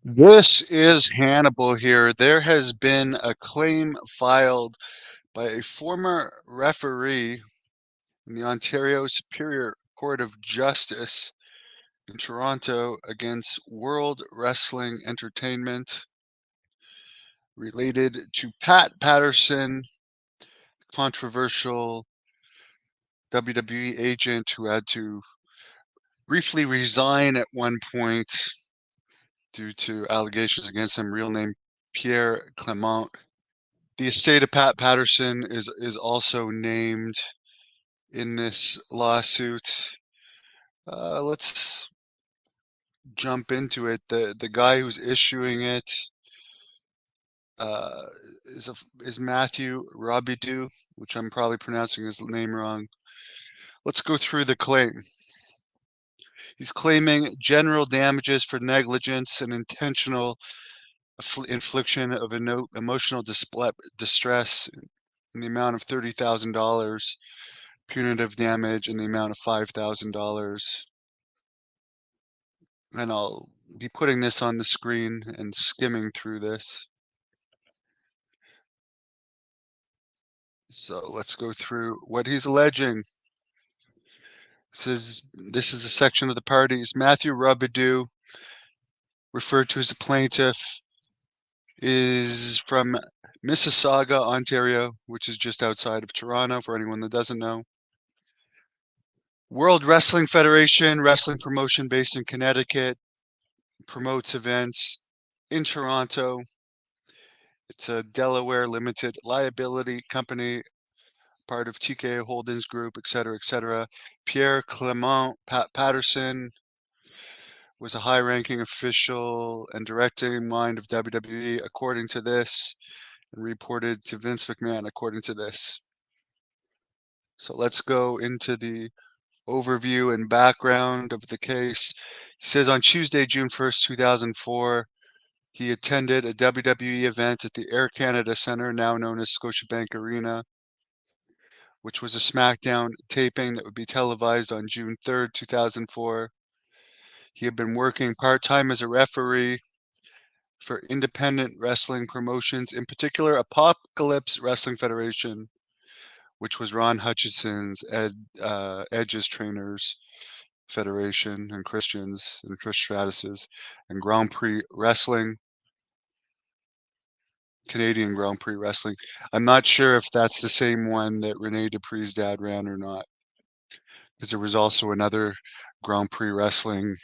This is Hannibal here. There has been a claim filed by a former referee in the Ontario Superior Court of Justice in Toronto against World Wrestling Entertainment related to Pat Patterson, controversial WWE agent who had to briefly resign at one point due to allegations against him, real name Pierre Clement. The estate of Pat Patterson is also named in this lawsuit. Let's jump into it. The guy who's issuing it uh, is Matthew Robidoux, which I'm probably pronouncing his name wrong. Let's go through the claim. He's claiming general damages for negligence and intentional infliction of emotional distress in the amount of $30,000, punitive damage in the amount of $5,000. And I'll be putting this on the screen and skimming through this. So let's go through what he's alleging. This is the section of the parties. Matthew Robidoux, referred to as a plaintiff, is from Mississauga, Ontario, which is just outside of Toronto for anyone that doesn't know. World Wrestling Federation, wrestling promotion based in Connecticut, promotes events in Toronto. It's a Delaware limited liability company, part of TKO Holdings Group, et cetera, et cetera. Pierre Clement Patterson was a high-ranking official and directing mind of WWE, according to this, and reported to Vince McMahon, according to this. So let's go into the overview and background of the case. He says on Tuesday, June 1st, 2004, he attended a WWE event at the Air Canada Centre, now known as Scotiabank Arena, which was a SmackDown taping that would be televised on June 3rd, 2004. He had been working part-time as a referee for independent wrestling promotions, in particular Apocalypse Wrestling Federation, which was Ron Hutchinson's Edge's trainers federation, and Christian's and Trish Stratus's, and Grand Prix Wrestling, Canadian Grand Prix Wrestling. I'm not sure if that's the same one that Rene Dupree's dad ran or not, because there was also another Grand Prix Wrestling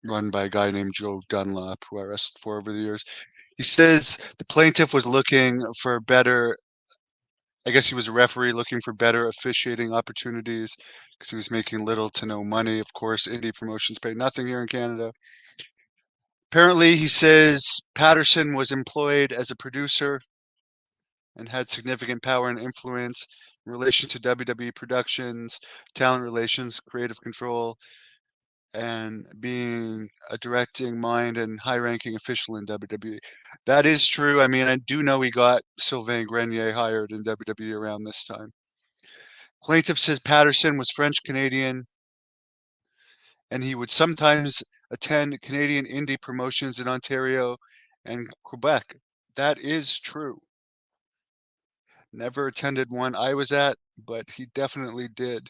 run by a guy named Joe Dunlap, who I wrestled for over the years. He says the plaintiff was looking for better, I guess he was a referee looking for better officiating opportunities because he was making little to no money. Of course, indie promotions pay nothing here in Canada. Apparently, he says Patterson was employed as a producer and had significant power and influence in relation to WWE productions, talent relations, creative control, and being a directing mind and high-ranking official in WWE. That is true. I mean, I do know he got Sylvain Grenier hired in WWE around this time. Plaintiff says Patterson was French-Canadian, and he would sometimes attend Canadian indie promotions in Ontario and Quebec. That is true. Never attended one I was at, but he definitely did,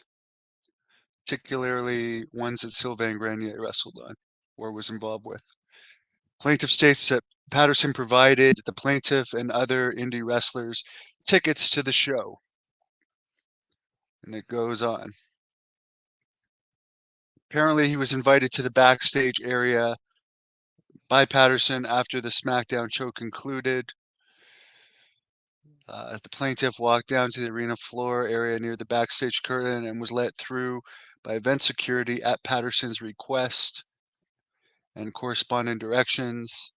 particularly ones that Sylvain Grenier wrestled on or was involved with. Plaintiff states that Patterson provided the plaintiff and other indie wrestlers tickets to the show. And it goes on. Apparently, he was invited to the backstage area by Patterson after the SmackDown show concluded. The plaintiff walked down to the arena floor area near the backstage curtain and was let through by event security at Patterson's request and corresponding directions.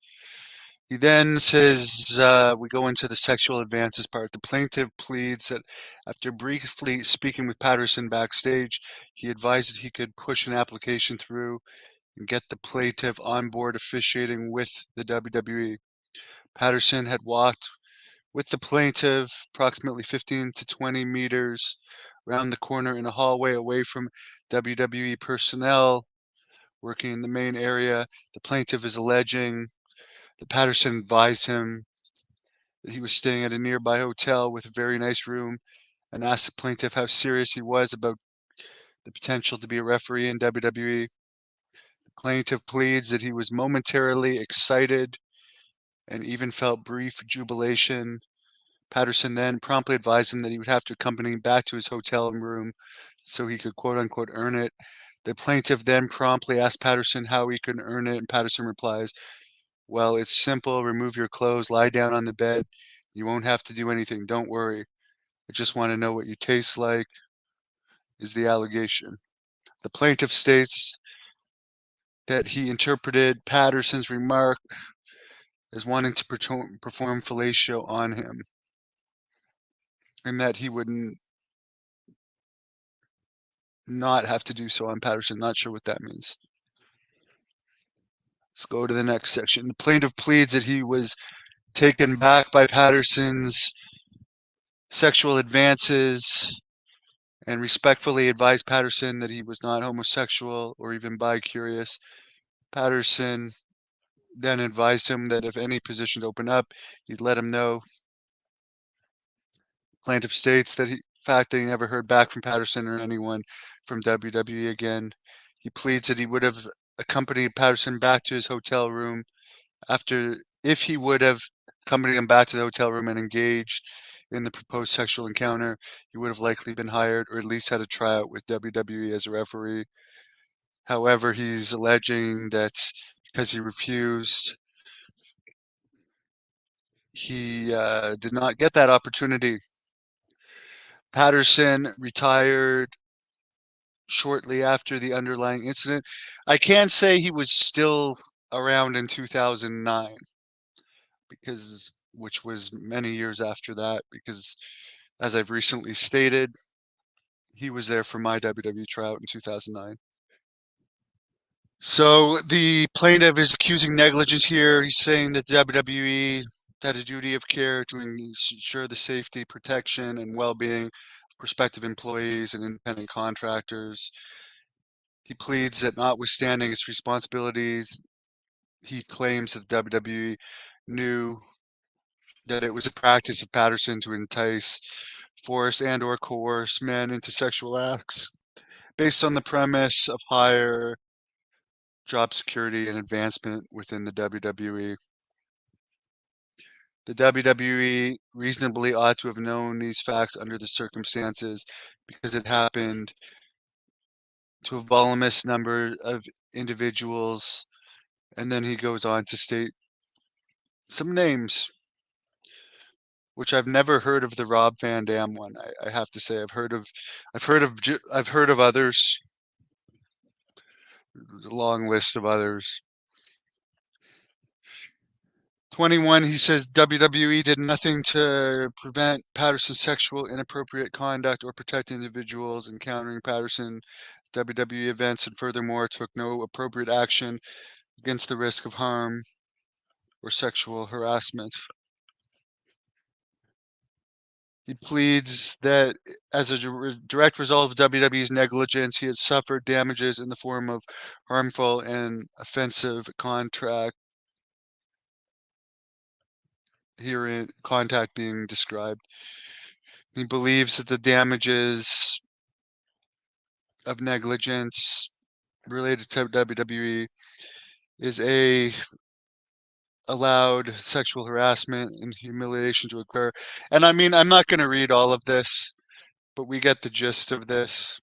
He then says, we go into the sexual advances part. The plaintiff pleads that after briefly speaking with Patterson backstage, he advised that he could push an application through and get the plaintiff on board officiating with the WWE. Patterson had walked with the plaintiff approximately 15 to 20 meters around the corner in a hallway away from WWE personnel working in the main area. The plaintiff is alleging The Patterson advised him that he was staying at a nearby hotel with a very nice room and asked the plaintiff how serious he was about the potential to be a referee in WWE. The plaintiff pleads that he was momentarily excited and even felt brief jubilation. Patterson then promptly advised him that he would have to accompany him back to his hotel room so he could quote unquote earn it. The plaintiff then promptly asked Patterson how he could earn it, and Patterson replies, "Well, it's simple. Remove your clothes, lie down on the bed. You won't have to do anything. Don't worry. I just want to know what you taste like," is the allegation. The plaintiff states that he interpreted Patterson's remark as wanting to perform fellatio on him, and that he would not have to do so on Patterson. Not sure what that means. Let's go to the next section. The plaintiff pleads that he was taken back by Patterson's sexual advances and respectfully advised Patterson that he was not homosexual or even bi-curious. Patterson then advised him that if any positions opened up, he'd let him know. Plaintiff states that fact that he never heard back from Patterson or anyone from WWE again. He pleads that he would have accompanied Patterson back to his hotel room if he would have accompanied him back to the hotel room and engaged in the proposed sexual encounter, he would have likely been hired or at least had a tryout with WWE as a referee. However, he's alleging that because he refused, he did not get that opportunity. Patterson retired shortly after the underlying incident. I can say he was still around in 2009, which was many years after that, because as I've recently stated, he was there for my WWE tryout in 2009. So the plaintiff is accusing negligence here. He's saying that WWE had a duty of care to ensure the safety, protection, and well-being of prospective employees and independent contractors. He pleads that notwithstanding its responsibilities, he claims that WWE knew that it was a practice of Patterson to entice, force, and or coerce men into sexual acts based on the premise of higher job security and advancement within the WWE. The WWE reasonably ought to have known these facts under the circumstances because it happened to a voluminous number of individuals. And then he goes on to state some names, which I've never heard of the Rob Van Dam one. I have to say I've heard of others. There's a long list of others. 21, he says WWE did nothing to prevent Patterson's sexual inappropriate conduct or protect individuals encountering Patterson WWE events, and furthermore took no appropriate action against the risk of harm or sexual harassment. He pleads that as a direct result of WWE's negligence, he has suffered damages in the form of harmful and offensive contact herein contact being described. He believes that the damages of negligence related to WWE is allowed sexual harassment and humiliation to occur. And I mean, I'm not going to read all of this, but we get the gist of this.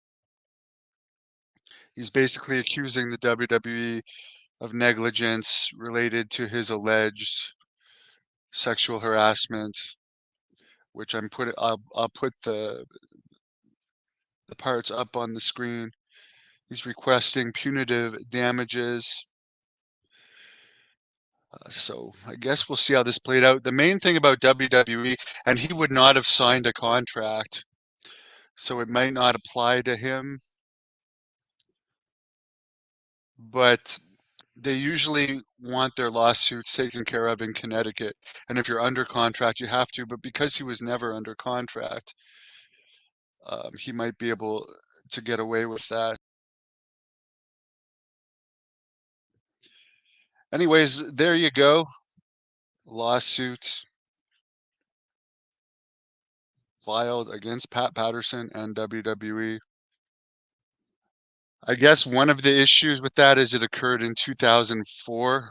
He's basically accusing the WWE of negligence related to his alleged sexual harassment, which I'll put the parts up on the screen. He's requesting punitive damages. So I guess we'll see how this played out. The main thing about WWE, and he would not have signed a contract, so it might not apply to him, but they usually want their lawsuits taken care of in Connecticut. And if you're under contract, you have to. But because he was never under contract, he might be able to get away with that. Anyways, there you go. lawsuit filed against Pat Patterson and WWE. I guess one of the issues with that is it occurred in 2004,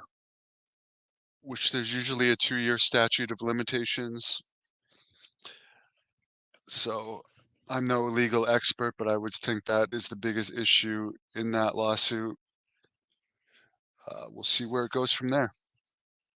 which there's usually a 2-year statute of limitations. So I'm no legal expert, but I would think that is the biggest issue in that lawsuit. We'll see where it goes from there.